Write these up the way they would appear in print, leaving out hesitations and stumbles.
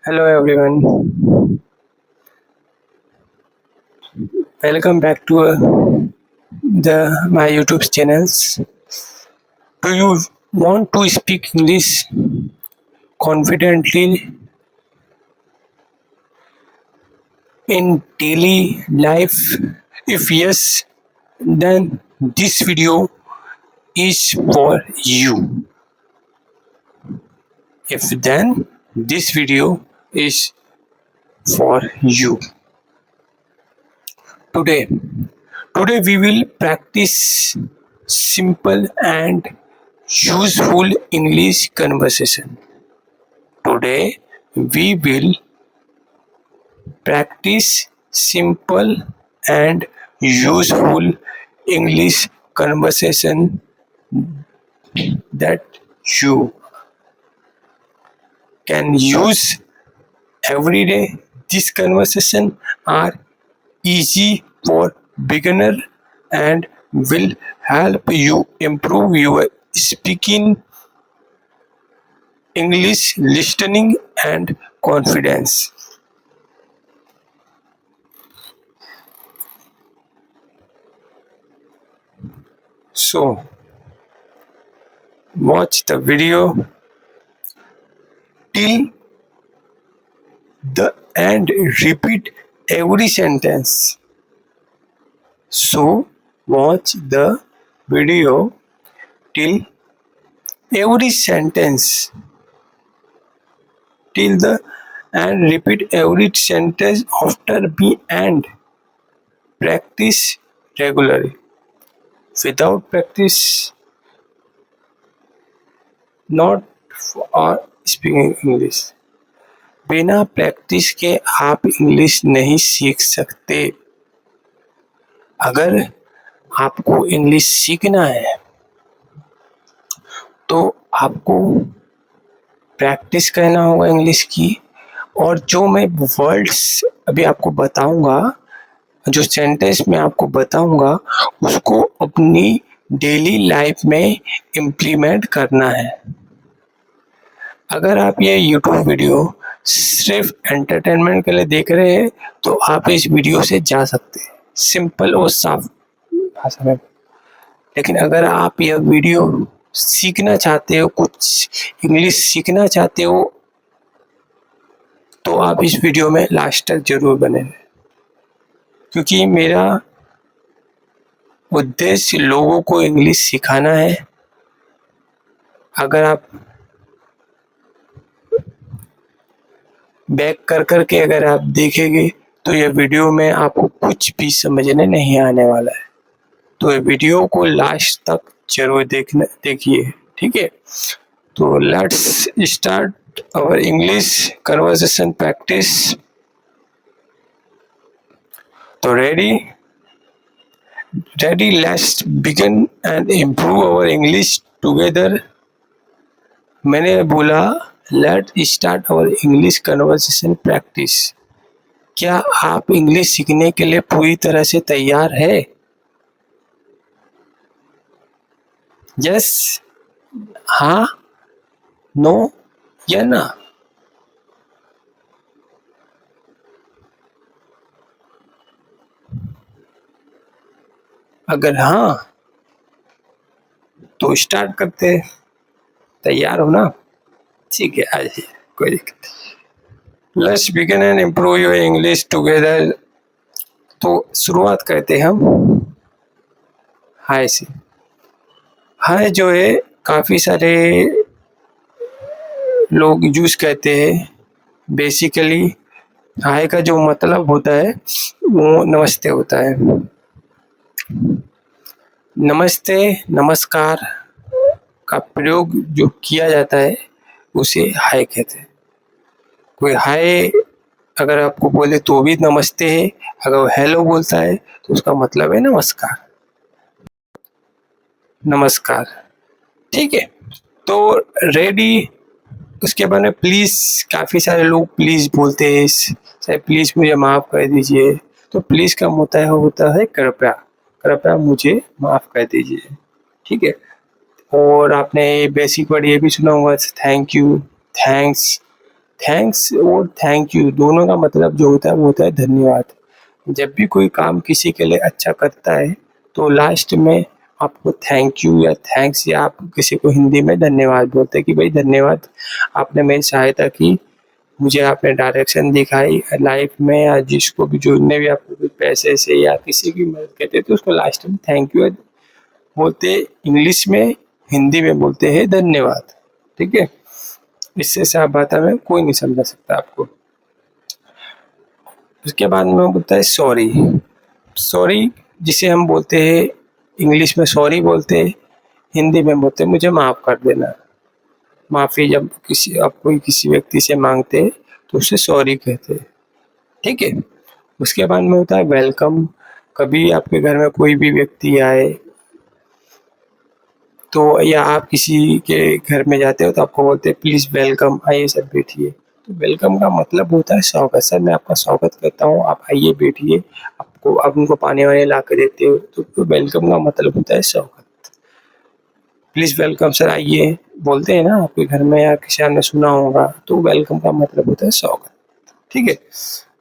Hello everyone, welcome back to the my YouTube channels. Do you want to speak English confidently in daily life? If yes, then this video is for you. If then this video is for you. Today, today we will practice simple and useful English conversation. Today we will practice simple and useful English conversation that you can use every day. This conversation are easy for beginner and will help you improve your speaking, English listening and confidence. So watch the video till the end, repeat every sentence. So watch the video till every sentence till the and repeat every sentence after me and practice regularly. Without practice, not for speaking English. बिना practice के आप English नहीं सीख सकते. अगर आपको English सीखना है तो आपको प्रैक्टिस करना होगा इंग्लिश की. और जो मैं वर्ड्स अभी आपको बताऊंगा, जो सेंटेंस मैं आपको बताऊंगा, उसको अपनी डेली लाइफ में इम्प्लीमेंट करना है. अगर आप ये यूट्यूब वीडियो सिर्फ एंटरटेनमेंट के लिए देख रहे हैं तो आप इस वीडियो से जा सकते हैं सिंपल और साफ भाषा में. लेकिन अगर आप यह वीडियो सीखना चाहते हो, कुछ इंग्लिश सीखना चाहते हो, तो आप इस वीडियो में लास्ट तक जरूर बने रहें, क्योंकि मेरा उद्देश्य लोगों को इंग्लिश सिखाना है. अगर आप बैक कर करके अगर आप देखेंगे तो ये वीडियो में आपको कुछ भी समझने नहीं आने वाला है. तो ये वीडियो को लास्ट तक जरूर देखिए, ठीक है. तो let's start our English conversation practice. तो ready, let's begin and improve our English together. मैंने बोला let start our English conversation practice. क्या आप इंग्लिश सीखने के लिए पूरी तरह से तैयार है? यस, हाँ, नो या ना? अगर हाँ तो स्टार्ट करते हैं. तैयार हो ना? ठीक है, आ जाइए, कोई दिक्कत नहीं. Let's begin and improve your English together. तो शुरुआत करते हैं हम हाय से. हाय जो है काफ़ी सारे लोग यूज करते हैं. बेसिकली हाय का जो मतलब होता है वो नमस्ते होता है. नमस्ते, नमस्कार का प्रयोग जो किया जाता है उसे हाय कहते हैं. कोई हाय अगर आपको बोले तो भी नमस्ते है, अगर वो हेलो बोलता है तो उसका मतलब है नमस्कार. नमस्कार, ठीक है. तो रेडी, उसके बाद में प्लीज़, काफ़ी सारे लोग प्लीज़ बोलते हैं, चाहे प्लीज़ मुझे माफ़ कर दीजिए. तो प्लीज़ का होता है कृपया. कृपया मुझे माफ़ कर दीजिए, ठीक है. और आपने बेसिक वर्ड ये भी सुना होगा, थैंक यू, थैंक्स, थैंक्स और थैंक यू दोनों का मतलब जो होता है वो होता है धन्यवाद। जब भी कोई काम किसी के लिए अच्छा करता है तो लास्ट में आपको थैंक यू या थैंक्स या आप किसी को हिंदी में धन्यवाद बोलते हैं कि भाई धन्यवाद, आपने मेरी सहायता की, मुझे आपने डायरेक्शन दिखाई लाइफ में, या जिसको भी जितने भी आपको कुछ पैसे से या किसी की मदद करते हैं तो उसको लास्ट में थैंक यू बोलते हैं। इंग्लिश में, हिंदी में बोलते हैं धन्यवाद। ठीक है, इससे साफ भाषा में कोई नहीं समझा सकता आपको। उसके बाद में बोलता है सॉरी। सॉरी जिसे हम बोलते हैं इंग्लिश में सॉरी बोलते हैं, हिंदी में बोलते हैं मुझे माफ़ कर देना। माफ़ी जब किसी आप कोई किसी व्यक्ति से मांगते हैं तो उसे सॉरी कहते हैं। ठीक है, उसके बाद में होता है वेलकम। कभी आपके घर में कोई भी व्यक्ति आए तो या आप किसी के घर में जाते हो तो आपको बोलते हैं प्लीज़ वेलकम, आइए सर बैठिए। तो वेलकम का मतलब होता है स्वागत, सर मैं आपका स्वागत करता हूँ, आप आइए बैठिए। आपको आप उनको पानी वानी ला के देते हो तो वेलकम का मतलब होता है स्वागत। प्लीज़ वेलकम सर आइए बोलते हैं ना आपके घर में या किसी ने सुना होगा, तो वेलकम का मतलब होता है स्वागत। ठीक है,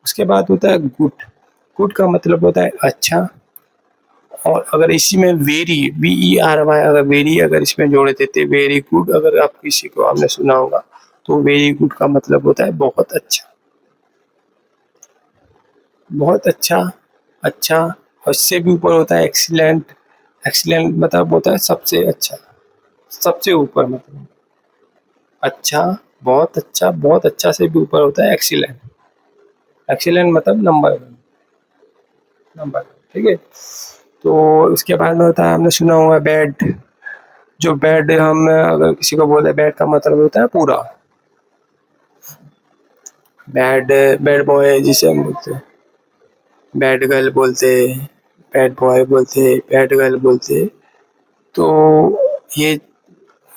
उसके बाद होता है गुड। गुड का मतलब होता है अच्छा। और अगर इसी में वेरी, VERY, अगर वेरी अगर इसमें जोड़ देते वेरी गुड, अगर आप किसी को आपने सुना होगा तो वेरी गुड का मतलब होता है बहुत अच्छा। बहुत अच्छा, अच्छा, और इससे भी ऊपर होता है एक्सीलेंट। एक्सीलेंट मतलब होता है सबसे अच्छा, सबसे ऊपर मतलब अच्छा, बहुत अच्छा से भी ऊपर होता है एक्सीलेंट। एक्सीलेंट मतलब नंबर वन, नंबर। ठीक है, तो इसके बाद में होता है आपने सुना होगा बैड। जो बैड हम अगर किसी को बोलते हैं बैड का मतलब होता है पूरा। बैड, बैड बॉय जिसे हम बोलते हैं, बैड गर्ल बोलते हैं, बैड बॉय बोलते हैं, बैड गर्ल बोलते हैं। तो ये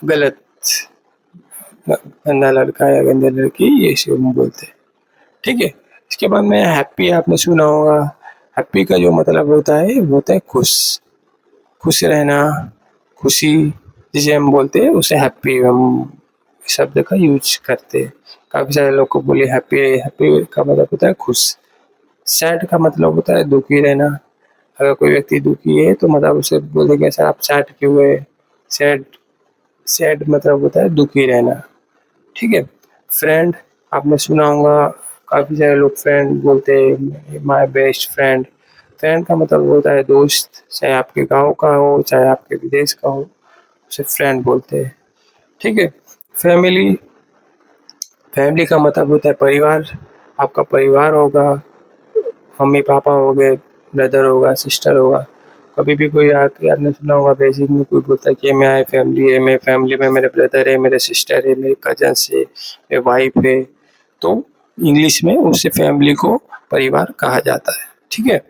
गलत, गंदा लड़का या गंदी लड़की ये सब हम बोलते हैं। ठीक है, इसके बाद में हैप्पी आपने सुना होगा। हैप्पी का जो मतलब होता है वो होता है खुश, खुश रहना, खुशी जिसे हम बोलते हैं उसे हैप्पी हम शब्द का यूज करते हैं। काफ़ी सारे लोग को बोले हैप्पी, हैप्पी का मतलब होता है खुश। सैड का मतलब होता है दुखी रहना। अगर कोई व्यक्ति दुखी है तो मतलब उसे बोलेंगे सर आप सैड क्यों हुए। सैड, सैड मतलब होता है दुखी रहना। ठीक है, फ्रेंड आपने सुना होगा, काफ़ी सारे लोग फ्रेंड बोलते हैं माय बेस्ट फ्रेंड। फ्रेंड का मतलब होता है दोस्त, चाहे आपके गांव का हो चाहे आपके विदेश का हो, उसे फ्रेंड बोलते हैं। ठीक है, फैमिली, फैमिली का मतलब होता है परिवार। आपका परिवार होगा, मम्मी पापा हो गए, ब्रदर होगा, सिस्टर होगा। कभी भी कोई आके आपने सुना होगा बेसिक में कोई बोलता है कि मेरी फैमिली है, मेरी फैमिली में मेरे ब्रदर है, मेरे सिस्टर है, मेरे कजन्स है, मेरे वाइफ है। तो इंग्लिश में उससे फैमिली को परिवार कहा जाता है। ठीक है,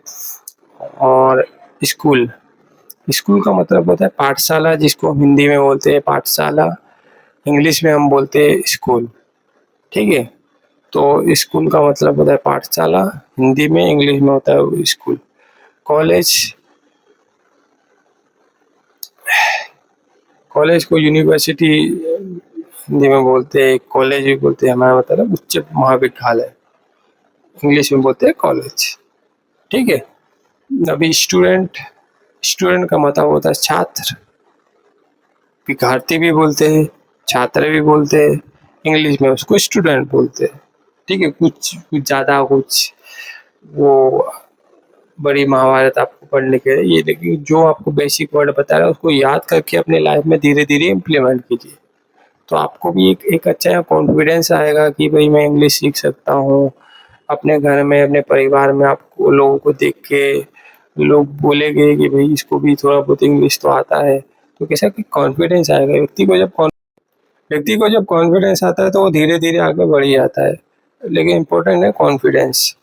और स्कूल, स्कूल का मतलब होता है पाठशाला, जिसको हम हिंदी में बोलते हैं पाठशाला, इंग्लिश में हम बोलते हैं स्कूल। ठीक है, तो स्कूल का मतलब होता है पाठशाला हिंदी में, इंग्लिश में होता है स्कूल। कॉलेज, कॉलेज को यूनिवर्सिटी हिंदी में बोलते हैं, कॉलेज भी बोलते हैं, हमारा मतलब उच्च महाविद्यालय, इंग्लिश में बोलते हैं कॉलेज। ठीक है, अभी स्टूडेंट, स्टूडेंट का मतलब होता है छात्र, विद्यार्थी भी बोलते हैं, छात्र भी बोलते हैं, इंग्लिश में उसको स्टूडेंट बोलते हैं। ठीक है, कुछ कुछ ज़्यादा कुछ वो बड़ी महाभारत आपको पढ़ने के लिए, ये देखिए जो आपको बेसिक वर्ड बता रहा है उसको याद करके अपने लाइफ में धीरे धीरे इम्प्लीमेंट कीजिए। तो आपको भी एक अच्छा कॉन्फिडेंस आएगा कि भाई मैं इंग्लिश सीख सकता हूँ। अपने घर में, अपने परिवार में आपको लोगों को देख के लोग बोलेंगे कि भाई इसको भी थोड़ा बहुत इंग्लिश तो आता है। तो कैसा कि कॉन्फिडेंस आएगा व्यक्ति को, जब कॉन्फिडेंस आता है तो वो धीरे धीरे आगे बढ़ ही आता है। लेकिन इम्पोर्टेंट है कॉन्फिडेंस।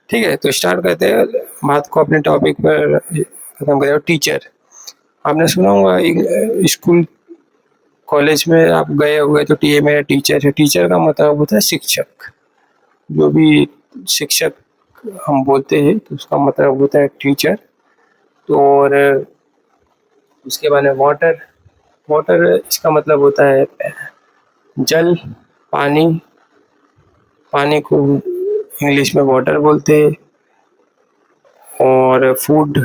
ठीक है, तो स्टार्ट करते हैं बात को अपने टॉपिक पर, खत्म करें। टीचर आपने सुना होगा, स्कूल कॉलेज में आप गए हुए तो टी मेरा टीचर है। टीचर का मतलब होता है शिक्षक। जो भी शिक्षक हम बोलते हैं तो उसका मतलब होता है टीचर। तो और उसके बाद में वाटर, वाटर इसका मतलब होता है जल, पानी। पानी को इंग्लिश में वाटर बोलते हैं। और फूड,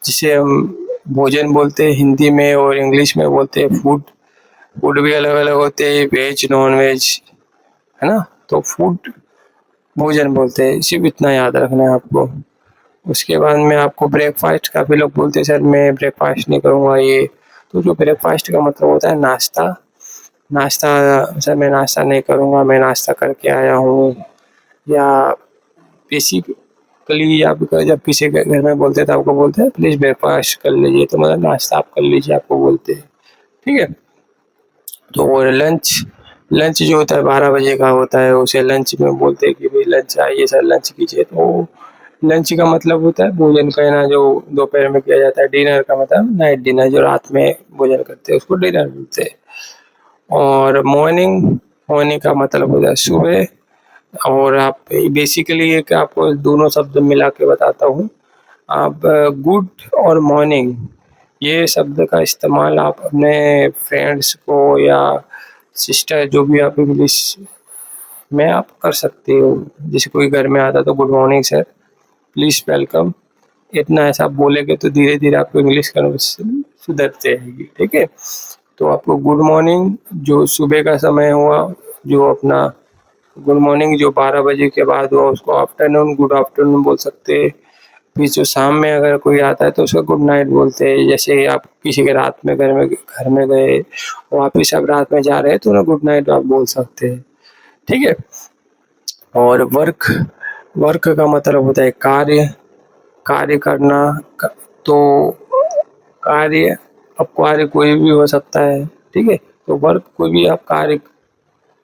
जिसे हम भोजन बोलते हैं हिंदी में, और इंग्लिश में बोलते हैं फूड। फूड भी अलग अलग होते हैं, वेज नॉन वेज, है ना। तो फूड भोजन बोलते हैं, सिर्फ इतना याद रखना है आपको। उसके बाद में आपको ब्रेकफास्ट, काफ़ी लोग बोलते हैं सर मैं ब्रेकफास्ट नहीं करूँगा ये। तो जो ब्रेकफास्ट का मतलब होता है नाश्ता। नाश्ता, सर मैं नाश्ता नहीं करूँगा, मैं नाश्ता करके आया हूँ। या बेसिकली आप जब किसी के घर में बोलते हैं तो आपको बोलते हैं प्लीज़ ब्रेकफास्ट कर लीजिए, तो मतलब नाश्ता आप कर लीजिए आपको बोलते हैं, ठीक है। तो और लंच, लंच जो होता है 12 बजे का होता है, उसे लंच में बोलते हैं कि भाई लंच आइए सर लंच कीजिए। तो लंच का मतलब होता है भोजन करना, जो दोपहर में किया जाता है। डिनर का मतलब नाइट डिनर, जो रात में भोजन करते हैं उसको डिनर बोलते हैं। और मॉर्निंग, मॉर्निंग का मतलब होता है सुबह। और आप बेसिकली एक आपको दोनों शब्द मिला के बताता हूँ। आप गुड और मॉर्निंग, ये शब्द का इस्तेमाल आप अपने फ्रेंड्स को या सिस्टर, जो भी आप इंग्लिश में आप कर सकते हो। जैसे कोई घर में आता तो good morning sir, please welcome, इतना ऐसा आप बोलेंगे तो धीरे धीरे आपको इंग्लिश कन्वर्सेशन सुधरते रहेगी, ठीक है। तो आपको गुड मॉर्निंग जो सुबह का समय हुआ, जो अपना गुड मॉर्निंग जो 12 बजे के बाद हुआ, उसको आफ्टरनून, गुड आफ्टरनून बोल सकते हैं। फिर जो शाम में अगर कोई आता है तो उसको गुड नाइट बोलते हैं। जैसे आप किसी के रात में घर में गए, वापिस आप रात में जा रहे हैं तो उन्हें गुड नाइट आप बोल सकते हैं, ठीक है। और वर्क, वर्क का मतलब होता है कार्य, कार्य करना। तो कार्य, अब कार्य कोई भी हो सकता है, ठीक है। तो वर्क कोई भी आप कार्य,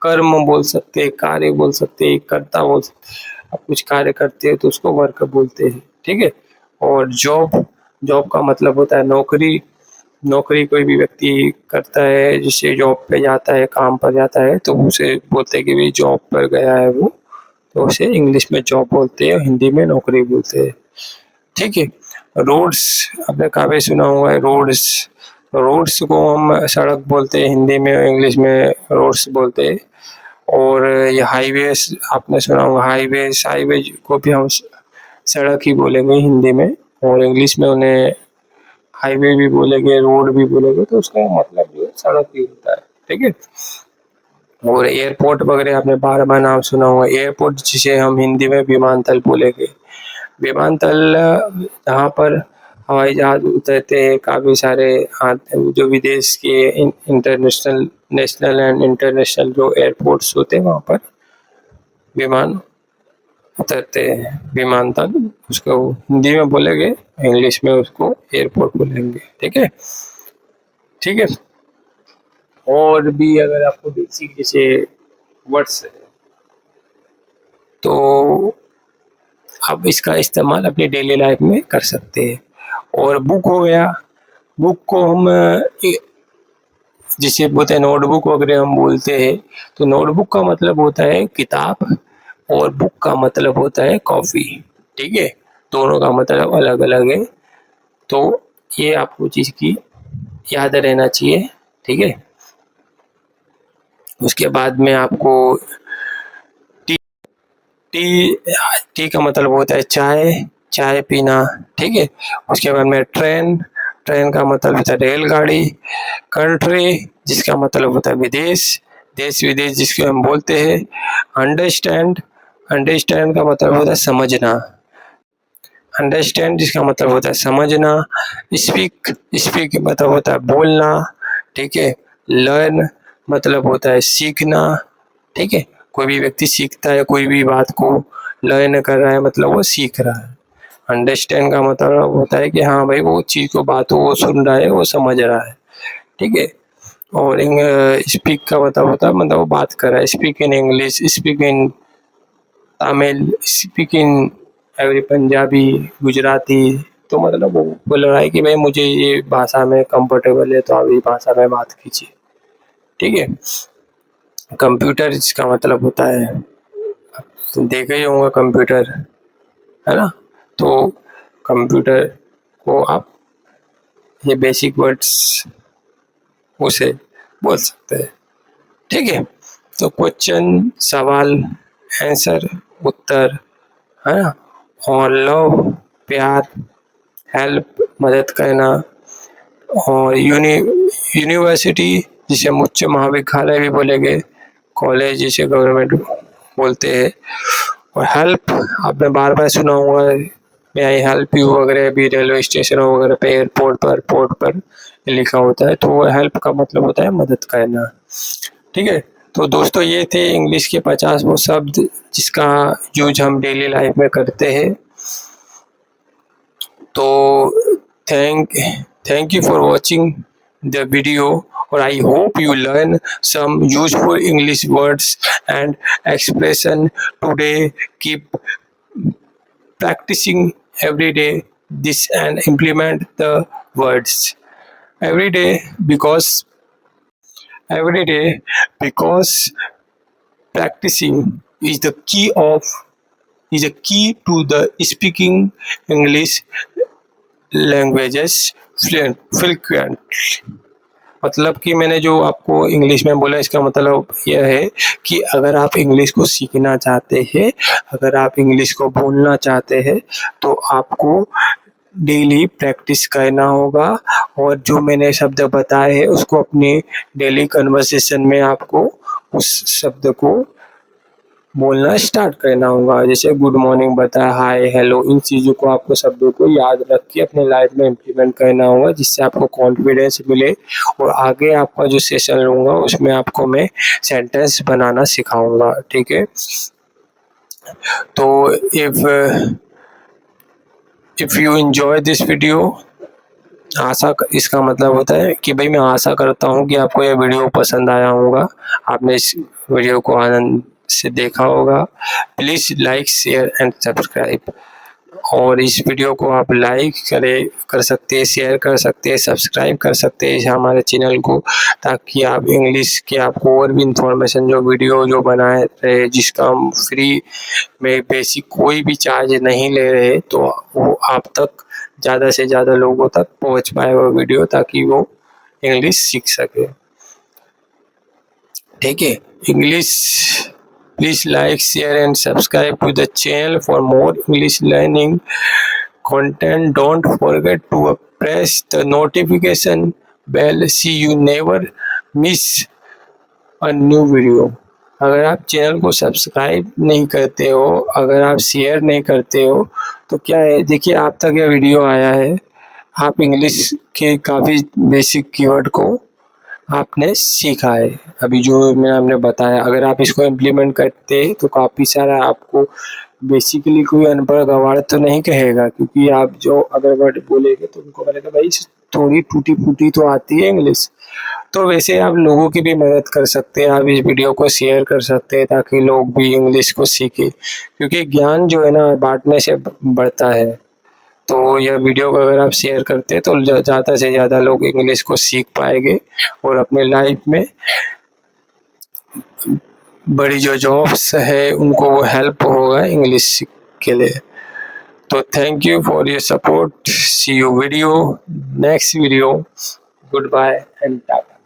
कर्म बोल सकते हैं, कार्य बोल सकते हैं, कर्ता बोल सकते हैं। आप कुछ कार्य करते हैं तो उसको वर्क बोलते हैं, ठीक है। और जॉब, जॉब का मतलब होता है नौकरी। नौकरी कोई भी व्यक्ति करता है, जिससे जॉब पे जाता है, काम पर जाता है, तो उसे बोलते हैं कि भाई जॉब पर गया है वो, तो उसे इंग्लिश में जॉब बोलते हैं, हिंदी में नौकरी बोलते हैं, ठीक है। रोड्स, आपने काफ़ी सुना होगा रोड्स। रोड्स को हम सड़क बोलते हैं हिंदी में, इंग्लिश में रोड्स बोलते हैं। और ये हाईवेज, आपने सुना होगा हाईवेज, हाईवेज को भी हम सड़क ही बोलेंगे हिंदी में, और इंग्लिश में उन्हें हाईवे भी बोलेंगे, रोड भी बोलेंगे, तो उसका मतलब जो है सड़क ही होता है, ठीक है। और एयरपोर्ट वगैरह आपने बार बार नाम सुना होगा। एयरपोर्ट जिसे हम हिंदी में विमानतल बोलेंगे। विमानतल जहाँ पर हवाई जहाज उतरते हैं, काफ़ी सारे आते हैं, जो विदेश के इंटरनेशनल, नेशनल एंड इंटरनेशनल जो एयरपोर्ट्स होते हैं वहाँ पर विमान उतरते हैं, विमानतल उसको हिंदी में बोलेंगे, इंग्लिश में उसको एयरपोर्ट बोलेंगे, ठीक है, ठीक है। और भी अगर आपको बेसिक जैसे वर्ड्स, तो आप इसका इस्तेमाल अपनी डेली लाइफ में कर सकते हैं। और बुक हो गया, बुक को हम जिसे बोलते हैं नोटबुक वगैरह हम बोलते हैं। तो नोटबुक का मतलब होता है किताब, और बुक का मतलब होता है कॉपी, ठीक है। दोनों का मतलब अलग अलग है, तो ये आपको चीज़ की याद रहना चाहिए, ठीक है। उसके बाद में आपको टी, टी, टी का मतलब होता है चाय, चाय पीना, ठीक है। उसके बाद में ट्रेन, ट्रेन का मतलब होता है रेलगाड़ी। कंट्री, जिसका मतलब होता है विदेश, देश विदेश जिसको हम बोलते हैं। अंडरस्टैंड, अंडरस्टैंड का मतलब होता है समझना। अंडरस्टैंड जिसका मतलब होता है समझना। स्पीक, स्पीक मतलब होता है बोलना, ठीक है। लर्न मतलब होता है सीखना, ठीक है। कोई भी व्यक्ति सीखता है कोई भी बात को, लर्न कर रहा है मतलब वो सीख रहा है। अंडरस्टैंड का मतलब होता है कि हाँ भाई वो चीज़ को, बातों को सुन रहा है, वो समझ रहा है, ठीक है। और स्पीक का मतलब होता है मतलब वो बात कर रहा है। Speak in English, speak in Tamil, speak in every Punjabi, Gujarati. तो मतलब वो बोल रहा है कि भाई मुझे ये भाषा में कंफर्टेबल है, तो आप ये भाषा में बात कीजिए, ठीक है। कंप्यूटर जिसका मतलब होता है, तो देखा ही होगा कंप्यूटर, है ना। तो कंप्यूटर को आप ये बेसिक वर्ड्स उसे बोल सकते हैं, ठीक है। तो क्वेश्चन, सवाल, आंसर उत्तर, है ना। और लव प्यार, हेल्प मदद करना, और यूनिवर्सिटी जिसे हम उच्च महाविद्यालय भी बोलेंगे, कॉलेज जिसे गवर्नमेंट बोलते हैं, और हेल्प आपने बार बार सुना होगा, मे आई हेल्प यू वगैरह भी रेलवे स्टेशन वगैरह पे, एयरपोर्ट पर, पोर्ट पर लिखा होता है, तो वो हेल्प का मतलब होता है मदद करना। ठीक है, तो दोस्तों ये थे इंग्लिश के 50 वो शब्द जिसका यूज हम डेली लाइफ में करते हैं। तो thank you for watching the video, or I hope you learn some useful English words and expression today. Keep practicing every day this and implement the words every day, because every day because practicing is the key to the speaking English languages fluent. मतलब कि मैंने जो आपको English में बोला, इसका मतलब यह है कि अगर आप इंग्लिश को सीखना चाहते हैं, अगर आप इंग्लिश को बोलना चाहते हैं, तो आपको डेली प्रैक्टिस करना होगा, और जो मैंने शब्द बताए हैं उसको अपनी डेली कन्वर्सेशन में आपको उस शब्द को बोलना स्टार्ट करना होगा। जैसे गुड मॉर्निंग बताया, हाय, हेलो, इन चीज़ों को आपको शब्दों को याद रख के अपने लाइफ में इम्प्लीमेंट करना होगा, जिससे आपको कॉन्फिडेंस मिले, और आगे आपका जो सेशन लूँगा उसमें आपको मैं सेंटेंस बनाना सिखाऊंगा। ठीक है, तो if you enjoy this video, इसका मतलब होता है कि भाई मैं आशा करता हूँ कि आपको यह वीडियो पसंद आया होगा, आपने इस वीडियो को आनंद से देखा होगा। Please like, share and subscribe, और इस वीडियो को आप लाइक कर सकते हैं, शेयर कर सकते हैं, सब्सक्राइब कर सकते हैं हमारे चैनल को, ताकि आप इंग्लिश के आपको और भी इंफॉर्मेशन जो वीडियो जो बनाए रहे, जिसका हम फ्री में बेसिक कोई भी चार्ज नहीं ले रहे, तो वो आप तक ज़्यादा से ज़्यादा लोगों तक पहुंच पाए वो वीडियो, ताकि वो इंग्लिश सीख सके। ठीक है, English, please like, share and subscribe to the channel for more English learning content. Don't forget to press the notification bell so you never miss a new video. अगर आप चैनल को subscribe नहीं करते हो, अगर आप शेयर नहीं करते हो, तो क्या है, देखिए आप तक यह वीडियो आया है, आप इंग्लिश के काफ़ी बेसिक कीवर्ड को आपने सीखा है, अभी जो हमने बताया। अगर आप इसको इम्प्लीमेंट करते हैं तो काफ़ी सारा आपको, बेसिकली कोई अनपढ़ गवार तो नहीं कहेगा, क्योंकि आप जो अगर वर्ड बोलेंगे तो उनको बोलेगा भाई थोड़ी टूटी फूटी तो आती है इंग्लिश। तो वैसे आप लोगों की भी मदद कर सकते हैं, आप इस वीडियो को शेयर कर सकते हैं, ताकि लोग भी इंग्लिश को सीखें, क्योंकि ज्ञान जो है ना बांटने से बढ़ता है। तो यह वीडियो को अगर आप शेयर करते हैं तो ज़्यादा से ज़्यादा लोग इंग्लिश को सीख पाएंगे, और अपने लाइफ में बड़ी जो जॉब्स है उनको वो हेल्प होगा इंग्लिश के लिए। तो thank you for your support, see you video next video, good bye and Tata.